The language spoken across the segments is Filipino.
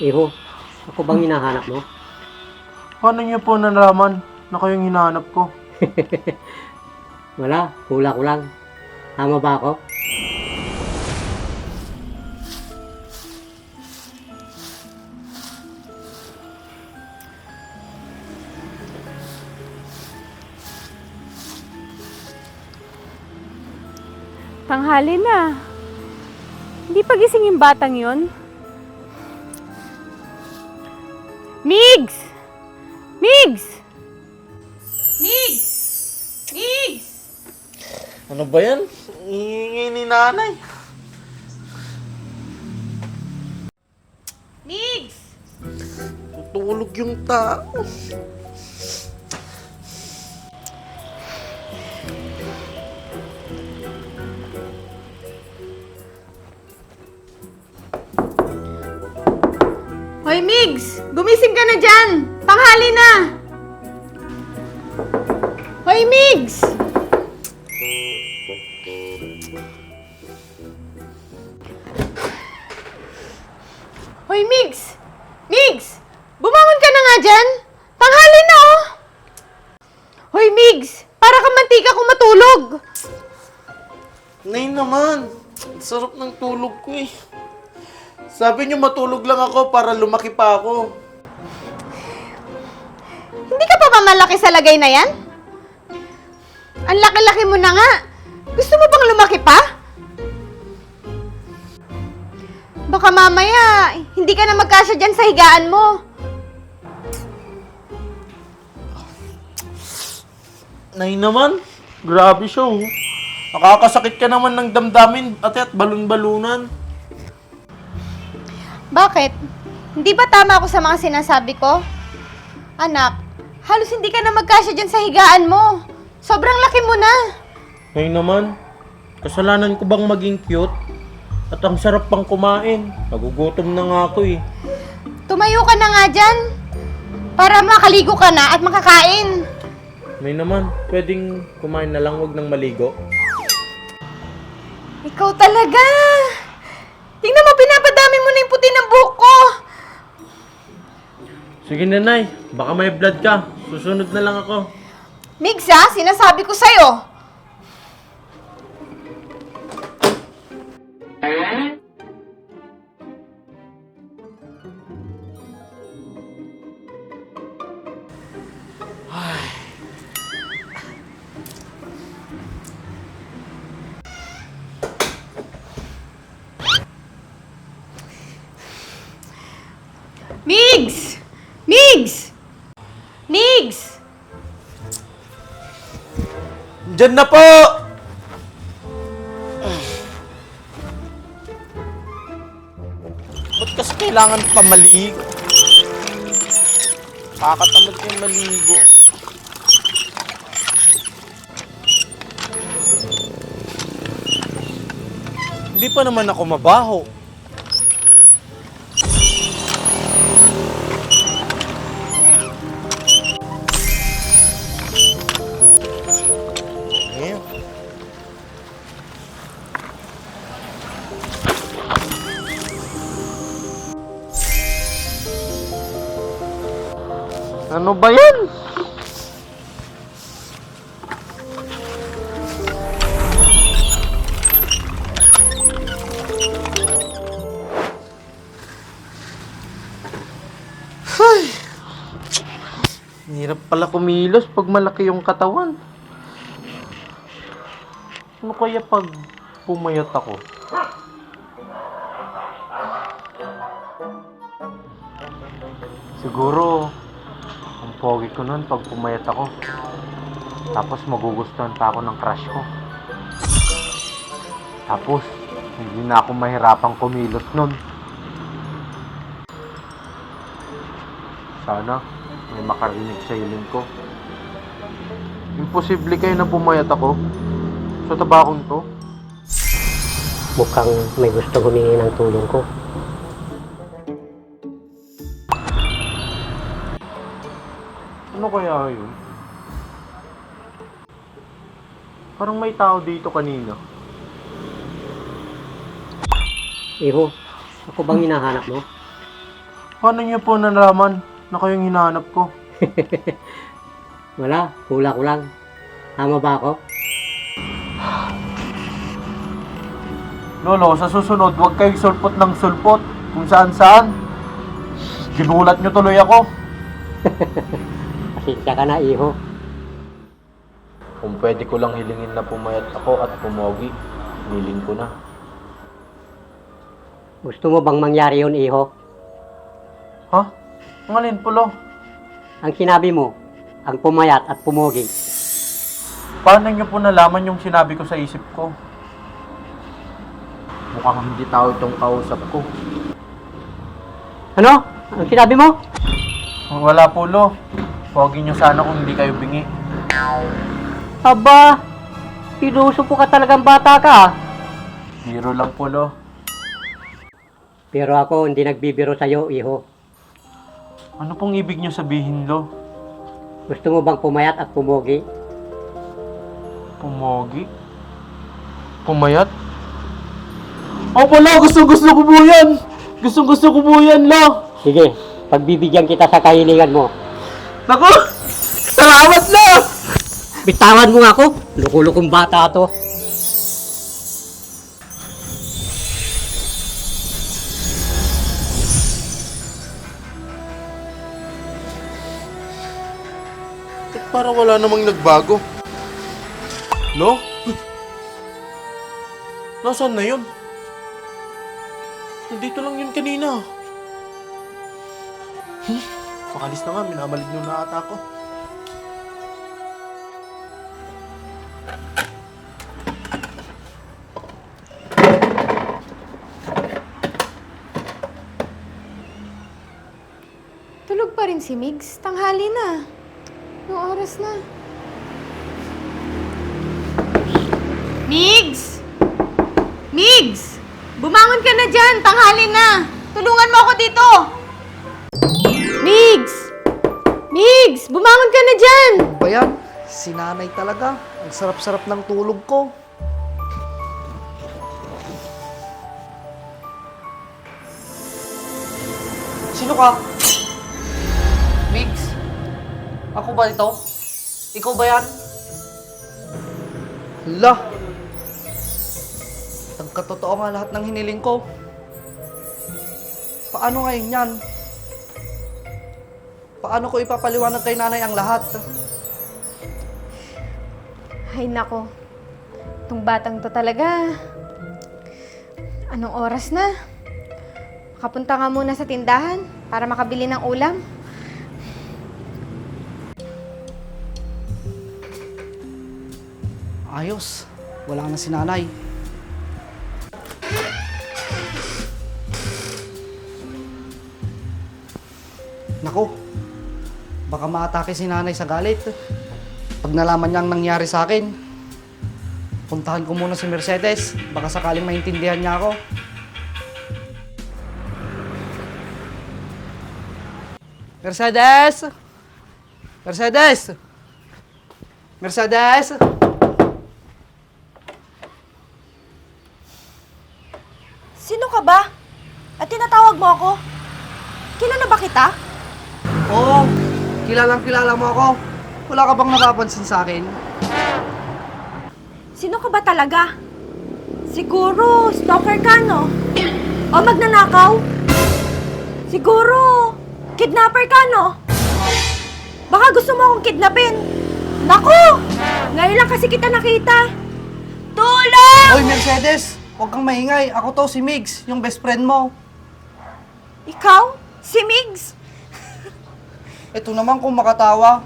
Iho, ako bang hinahanap mo? Paano niyo po nalaman na kayong hinahanap ko? Wala, hula ko lang. Tama ba ako? Tanghali na. Hindi pa gising yung batang yon. Migs! Migs! Migs! Migs! Ano ba yan? Iingay ni nanay. Migs! Tutulog yung tao. Hoy, Migs! Gumising ka na dyan! Tanghali na! Hoy, Migs! Hoy, Migs! Migs! Bumangon ka na nga dyan! Tanghali na, oh! Hoy, Migs! Para kang mantika kung matulog! Nay naman, sarap ng tulog ko eh. Sabi niyo matulog lang ako para lumaki pa ako. Hindi ka pa ba malaki sa lagay na yan? Ang laki-laki mo na nga! Gusto mo bang lumaki pa? Baka mamaya, hindi ka na magkasya dyan sa higaan mo. Nay naman, grabe siya oh. Nakakasakit ka naman ng damdamin at balon-balunan. Bakit? Hindi ba tama ako sa mga sinasabi ko? Anak, halos hindi ka na magkasya dyan sa higaan mo. Sobrang laki mo na. Nay naman, kasalanan ko bang maging cute? At ang sarap pang kumain. Nagugutom na nga ako eh. Tumayo ka na nga dyan. Para makaligo ka na at makakain. Nay naman, pwedeng kumain na lang, wag nang maligo. Ikaw talaga. Tingnan mo, pinapadami mo na yung puti ng buhok ko. Sige nanay, baka may blood ka. Susunod na lang ako. Migs, sinasabi ko sa'yo. Migs! Migs! Migs! Diyan na po! Ba't kasi kailangan pa maligo? Kakatamad kayong maligo. Hindi pa naman ako mabaho. Ayan. Ano ba yan? Ay, hirap pala kumilos pag malaki yung katawan. Ano kaya pag pumayat ako? Siguro, ang pogi ko nun pag pumayat ako. Tapos magugustuhan pa ako ng crush ko. Tapos, hindi na ako mahirapang kumilos nun. Sana, may makarinig sa hiling ko. Imposible kayo na pumayat ako. Sa tabakong to. Mukhang may gusto humingi ng tulong ko. Ano kaya yun? Parang may tao dito kanina. Iho, ako bang hinahanap mo? Paano niyo po nalaman na kayong hinahanap ko? Wala, hula ko lang. Tama ba ako? Lolo, sa susunod, huwag kayong sulpot ng sulpot kung saan-saan. Ginulat niyo tuloy ako. Pasensya ka na, iho. Kung pwede ko lang hilingin na pumayat ako at pumogi, hiling ko na. Gusto mo bang mangyari yun, iho? Ha? Ang alin, Pulo? Ang sinabi mo, ang pumayat at pumogi. Paano niyo po nalaman yung sinabi ko sa isip ko? Mukhang hindi tao itong kausap ko. Ano? Ang sinabi mo? Wala, Pulo. Pogi niyo sana kung hindi kayo bingi. Aba, pinusupo ka talagang bata ka. Biro lang, Pulo. Pero ako hindi nagbibiro sa'yo, iho. Ano pong ibig niyo sabihin, Lo? Gusto mo bang pumayat at pumogi? Pumogi? Pumayat? Oh, Pulo! Gusto ko po yan! Gusto ko po yan, Lo! Sige, pagbibigyan kita sa kahilingan mo. Naku! Salamat, Lo! Bitawan mo nga ako. Lukulukong bata to. Parang wala namang nagbago. Lo? Nasaan na yun? Nandito lang yun kanina. Pakalis na nga, minamalig nyo na ata ako. Tulog pa rin si Migs. Tanghali na. Anong oras na? Migs! Migs! Bumangon ka na dyan! Tanghali na! Tulungan mo ako dito! Migs! Migs! Bumangon ka na dyan! Ano ba yan? Sinanay talaga. Ang sarap-sarap ng tulog ko. Sino ka? Migs? Ako ba ito? Ikaw ba yan? Hala! Nagkatotoo nga lahat ng hiniling ko. Paano ngayon yan? Paano ko ipapaliwanag kay nanay ang lahat? Ay nako. Itong batang to talaga. Anong oras na? Makapunta nga muna sa tindahan para makabili ng ulam. Ayos. Wala na si nanay. Nako. Baka maatake si nanay sa galit. Pag nalaman niya ang nangyari sa akin, puntahan ko muna si Mercedes. Baka sakaling maintindihan niya ako. Mercedes! Mercedes! Mercedes! Sino ka ba? At tinatawag mo ako? Kilala ba kita? Oo, kilalang kilala mo ako. Wala ka bang napapansin sa akin? Sino ka ba talaga? Siguro, stalker ka, no? O magnanakaw? Siguro, kidnapper ka, no? Baka gusto mo akong kidnapin. Naku! Ngayon lang kasi kita nakita. Tulong! Hoy, Mercedes! Huwag kang maingay. Ako to, si Migs, yung best friend mo. Ikaw? Si Migs? Ito naman kung makatawa.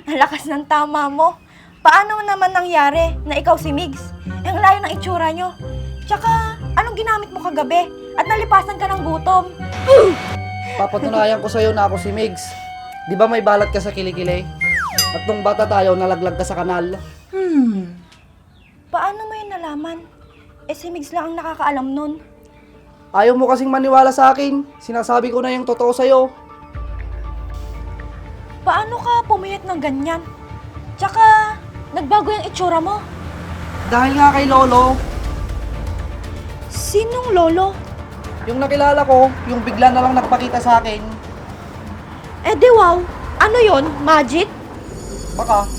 Ang lakas ng tama mo. Paano naman nangyari na ikaw si Migs? Ang layo ng itsura nyo. Tsaka, anong ginamit mo kagabi? At nalipasan ka ng gutom? Papatunayan ko sa'yo na ako si Migs. Di ba may balat ka sa kilikili? At nung bata tayo, nalaglag ka sa kanal. Paano mo yun nalaman? Eh si Migs lang ang nakakaalam nun. Ayaw mo kasing maniwala sa akin. Sinasabi ko na yung totoo sa'yo. Paano ka pumayat ng ganyan? Tsaka, nagbago yung itsura mo. Dahil nga kay Lolo, Sinong lolo? Yung nakilala ko, yung bigla na lang nagpakita sa akin, Eh di wow, ano yon? Magic? baka.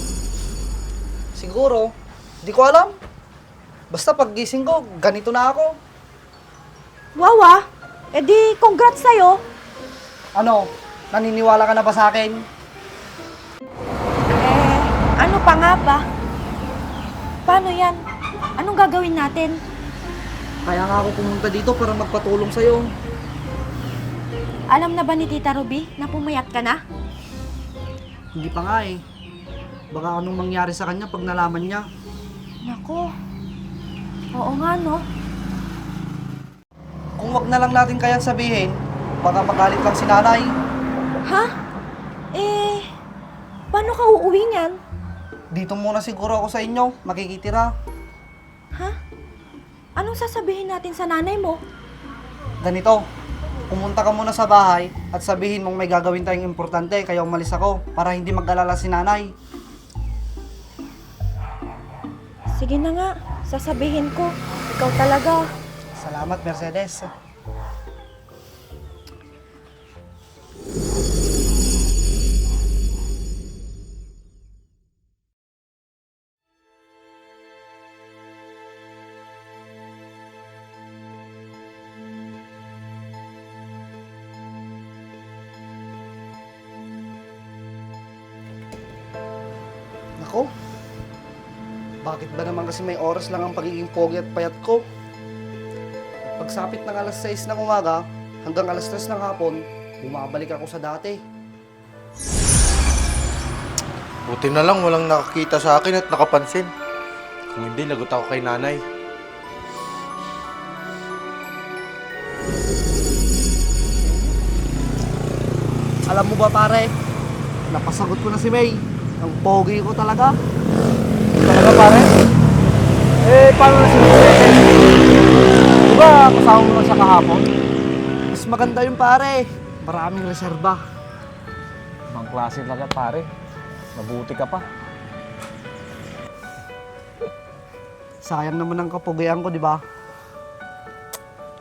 Siguro, di ko alam. Basta paggising ko, ganito na ako. Wow ah, eh di congrats sa'yo. Ano, naniniwala ka na ba sa akin? Eh, ano pa nga ba? Paano yan? Anong gagawin natin? Kaya nga ako pumunta dito para magpatulong sa'yo. Alam na ba ni Tita Ruby na pumayat ka na? Hindi pa nga eh. Baka anong mangyari sa kanya pag nalaman niya. Nako, oo nga no. Kung wag na lang natin kayang sabihin, baka magalit lang si nanay. Ha? Eh, paano ka uuwi niyan? Dito muna siguro ako sa inyo, makikitira. Ha? Anong sasabihin natin sa nanay mo? Ganito, pumunta ka muna sa bahay at sabihin mong may gagawin tayong importante kaya umalis ako para hindi mag-alala si nanay. Sige na nga, sasabihin ko. Ikaw talaga. Salamat, Mercedes. Nako, bakit ba naman kasi may oras lang ang pagiging pogi at payat ko? Pagsapit ng alas 6 ng umaga hanggang alas 3 ng hapon, bumabalik ako sa dati. Buti na lang walang nakakita sa akin at nakapansin. Kung hindi, lagot ako kay nanay. Alam mo ba pare, napasagot ko na si May. Ang pogi ko talaga. Talaga pare? Eh, paano na si Mercedes? Di ba kasama mo lang siya kahapon? Mas maganda yung pare. Maraming reserba. Ibang klase talaga pare. Mabuti ka pa. Sayang naman ang kapugian ko, di ba?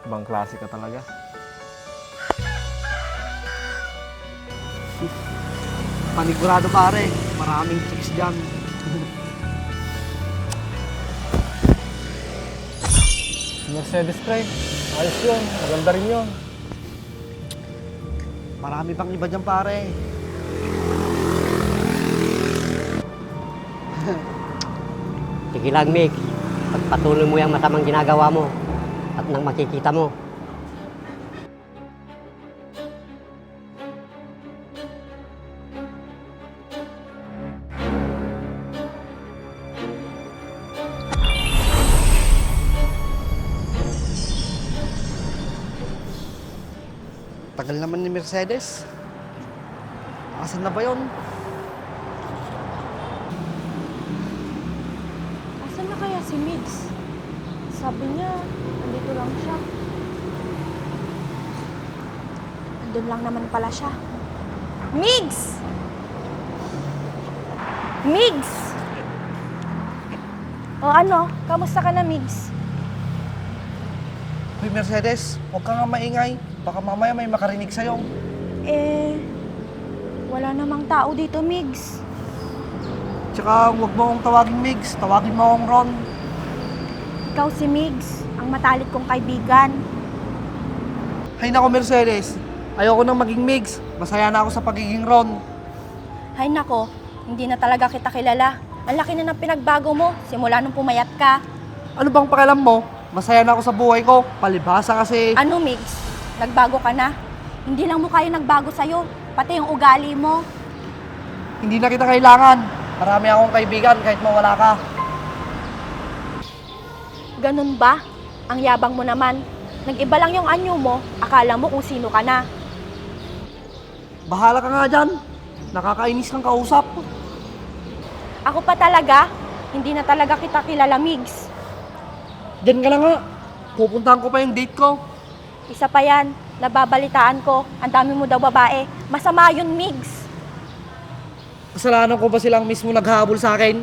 Ibang klase ka talaga. Panigurado pare, maraming chicks dyan. Si Mercedes pre, ayos yun. Maganda rin yun. Marami pang iba dyan pare. Sige lang, Mig. Pagpatuloy mo yung masamang ginagawa mo at nang makikita mo. Tagal naman ni Mercedes. Asan na ba yun? Asan na kaya si Migs? Sabi niya, nandito lang siya. Andun lang naman pala siya. Migs! Migs! O ano, kamusta ka na, Migs? Hoy Mercedes, huwag ka nga maingay. Baka mamaya may makarinig sa'yo. Eh, wala namang tao dito, Migs. Tsaka huwag mo akong tawagin Migs, tawagin mo akong Ron. Ikaw si Migs, ang matalik kong kaibigan. Hay nako Mercedes, ayoko nang maging Migs. Masaya na ako sa pagiging Ron. Hay nako, hindi na talaga kita kilala. Ang laki na ng pinagbago mo, simula nung pumayat ka. Ano bang pakialam mo? Masaya na ako sa buhay ko. Palibhasa kasi. Ano, Migs? Nagbago ka na? Hindi lang mukha yung nagbago sa'yo, pati yung ugali mo. Hindi na kita kailangan. Marami akong kaibigan kahit mawala ka. Ganun ba? Ang yabang mo naman. Nag-iba lang yung anyo mo, akala mo kung sino ka na. Bahala ka nga dyan. Nakakainis kang kausap. Ako pa talaga, hindi na talaga kita kilala, Migs. Diyan ka na nga. Pupuntahan ko pa yung date ko. Isa pa yan, nababalitaan ko, ang dami mo daw babae. Masama yun, Migs. Kasalanan ko ba silang mismo naghahabol sa akin?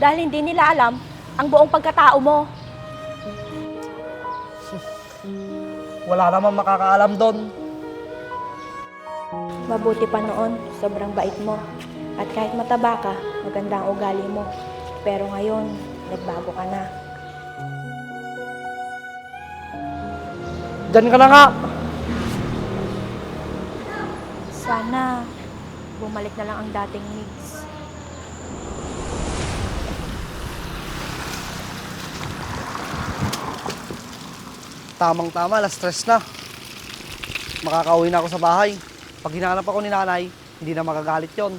Dahil hindi nila alam ang buong pagkatao mo. Wala namang makakaalam doon. Mabuti pa noon, sobrang bait mo. At kahit mataba ka, maganda ang ugali mo. Pero ngayon, nagbago ka na. Diyan ka na nga. Sana, bumalik na lang ang dating Migs. Tamang-tama, alas stress na. Makakauwi na ako sa bahay. Pag hinahanap ako ni nanay, hindi na magagalit yon.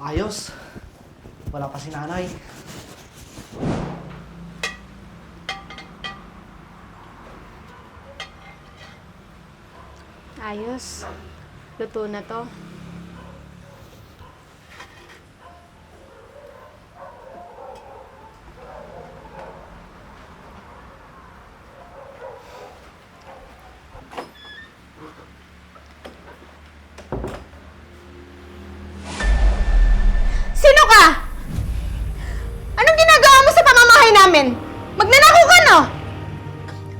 Ayos. Wala pa si nanay. Ayos. Luto na to. Sino ka? Anong ginagawa mo sa pamamahay namin? Magnanakaw ka, no?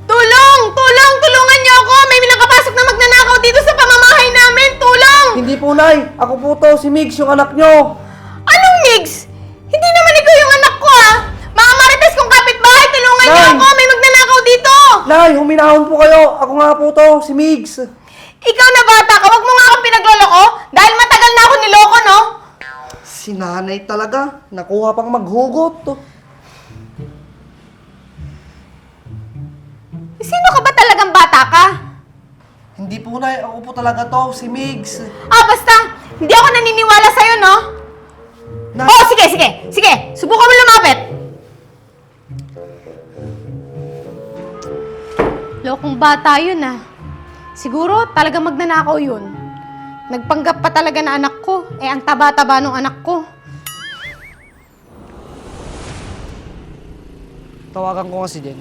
Tulong! Tulong! Tulungan niyo ako! May nakapasok na magnanakaw dito sa pamamahay namin! Tulong! Hindi po, Nay. Ako po to, si Migs, yung anak nyo. Anong Migs? Hindi naman ikaw yung anak ko, ah! Mga Marites kong kapitbahay, tulungan niyo Nay! ako! May magnanakaw dito! Nay, huminahon po kayo. Ako nga po to, si Migs. Ikaw na bata ka, wag mo nga akong pinagloloko dahil matagal na ako niloko, no? Si nanay talaga. Nakuha pang maghugot. Sino ka ba talagang bata ka? Hindi po, Nay. Ako po talaga to, si Migs. Ah, basta, hindi ako naniniwala sa'yo, no? Nay, Oh, sige, sige, sige. Subukan mo lumapit. Lokong bata yun, ah. Siguro talaga magnanakaw yun. Nagpanggap pa talaga na anak ko. Eh, ang taba-taba nung anak ko. tawagan ko nga si Jen.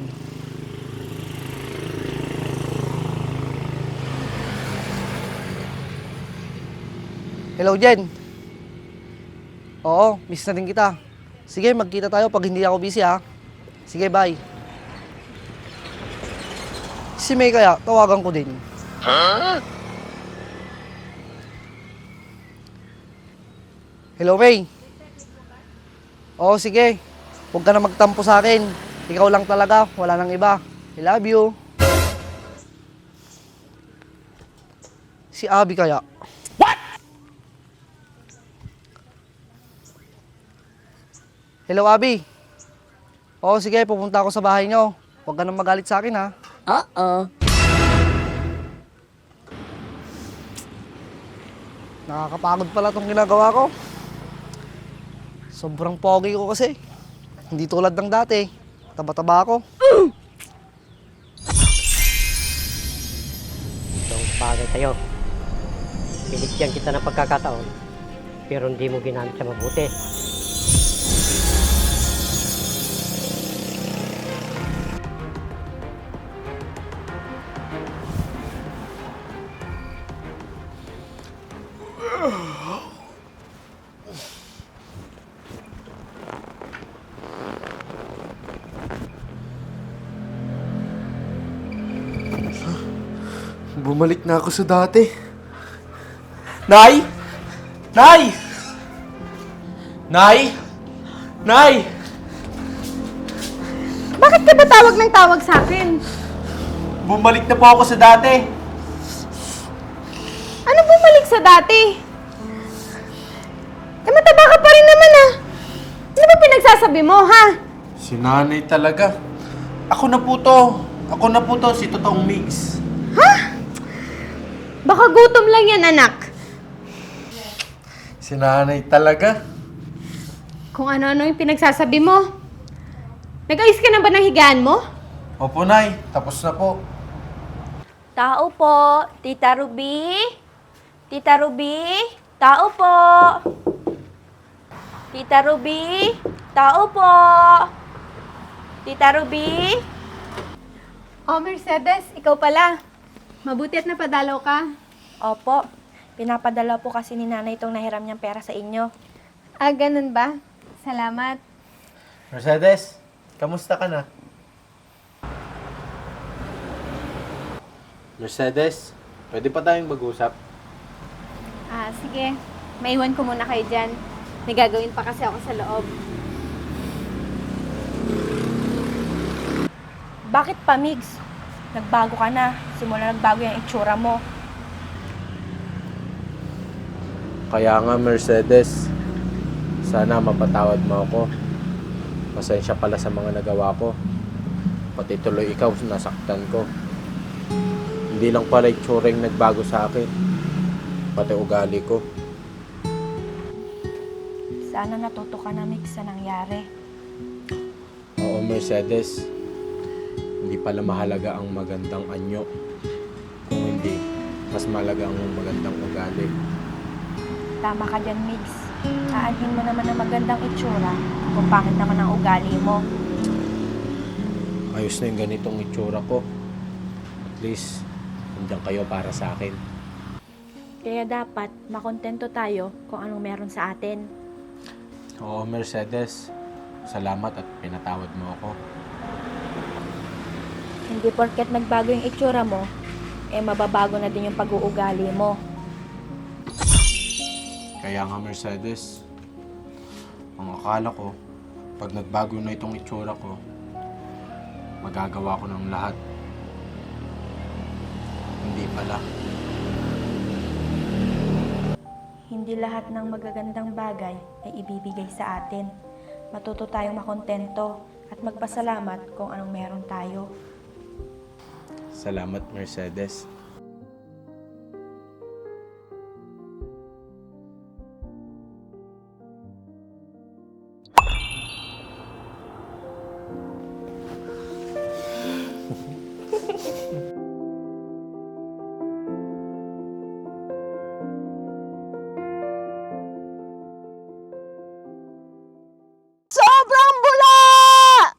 Hello, Jen. Oo, miss na din kita. Sige, magkita tayo pag hindi ako busy, ha? Sige, bye. Si May kaya, tawagan ko din. Hello, May. Oo, sige. Huwag ka na magtampo sa akin. Ikaw lang talaga, wala nang iba. I love you. Si Abby kaya. Hello, Abby. Oo, sige, pupunta ako sa bahay niyo. Huwag ka nang magalit sa akin, ha? Nakakapagod pala itong ginagawa ko. Sobrang pogi ko kasi. Hindi tulad ng dati. Taba-taba ako. Itong bagay sa'yo. Binigyan kita ng pagkakataon, pero hindi mo ginamit sa mabuti. Bumalik na ako sa dati. Nay! Nay! Nay! Nay! Bakit ka ba tawag ng tawag sa akin? Bumalik na po ako sa dati. Ano bumalik sa dati? Eh, mataba ka pa rin naman, ah. Ano ba pinagsasabi mo, ha? Si nanay talaga. Ako na po to. Ako na po to, si totoong Migs. Baka gutom lang yan, anak. Si nanay talaga. Kung ano-ano yung pinagsasabi mo. Nag-ayos ka na ba ng higaan mo? Opo, Nay. Tapos na po. Tao po, Tita Ruby? Tita Ruby? Tao po! Tita Ruby? Tao po! Tita Ruby? Oh, Mercedes, ikaw pala. Mabuti at napadalaw ka. Opo, pinapadala po kasi ni nanay itong nahiram niyang pera sa inyo. Ah, ganun ba? Salamat. Mercedes, kamusta ka na? Mercedes, pwede pa tayong mag-usap? Ah, sige. Maiwan ko muna kayo dyan. May gagawin pa kasi ako sa loob. Bakit pa, Migs? Nagbago ka na. Simula nagbago yung itsura mo. Kaya nga, Mercedes, sana mapatawad mo ako. Pasensya pala sa mga nagawa ko. Pati tuloy ikaw, nasaktan ko. Hindi lang pala itsura yung nagbago sa akin. Pati ugali ko. Sana natuto ka na, Migs, sa nangyari. Oo, Mercedes. Hindi pala mahalaga ang magandang anyo. Kung hindi, mas mahalaga ang magandang ugali. Tama ka dyan, Migs. Aanhin mo naman ang magandang itsura kung pangit naman ang ugali mo. Ayos na yung ganitong itsura ko. At least, nandiyan kayo para sa akin. Kaya dapat makontento tayo kung anong meron sa atin. Oo, Mercedes. Salamat at pinatawad mo ako. Hindi porket nagbago yung itsura mo, mababago na din yung pag-uugali mo. Kaya nga, Mercedes, ang akala ko, pag nagbago na itong itsura ko, magagawa ko ng lahat. Hindi pala. Hindi lahat ng magagandang bagay ay ibibigay sa atin. Matuto tayong makontento at magpasalamat kung anong meron tayo. Salamat, Mercedes. Sobrang bula!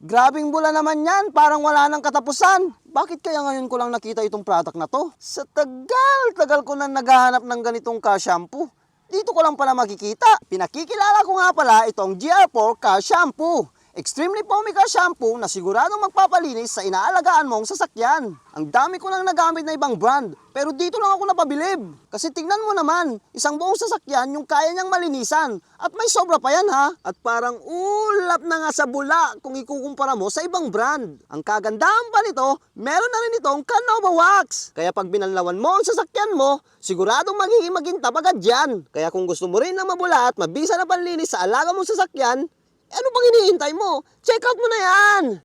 Grabing bula naman yan, parang wala nang katapusan. Bakit kaya ngayon ko lang nakita itong product na to? Sa tagal ko na naghahanap ng ganitong car shampoo. Dito ko lang pala makikita. Pinakikilala ko nga pala itong GR4 Car Shampoo. Extremely foamy car shampoo na siguradong magpapalinis sa inaalagaan mong sasakyan. Ang dami ko nang nagamit na ibang brand, pero dito lang ako napabilib. Kasi tingnan mo naman, isang buong sasakyan yung kaya niyang malinisan. At may sobra pa yan ha. At parang ulap na nga sa bula kung ikukumpara mo sa ibang brand. Ang kagandahan pa nito, meron na rin itong Canova Wax. Kaya pag binanlawan mo ang sasakyan mo, siguradong magiging magintab agad yan. Kaya kung gusto mo rin na mabula at mabisa na panlinis sa alaga mong sasakyan, ano bang hinihintay mo? Check out mo na yan!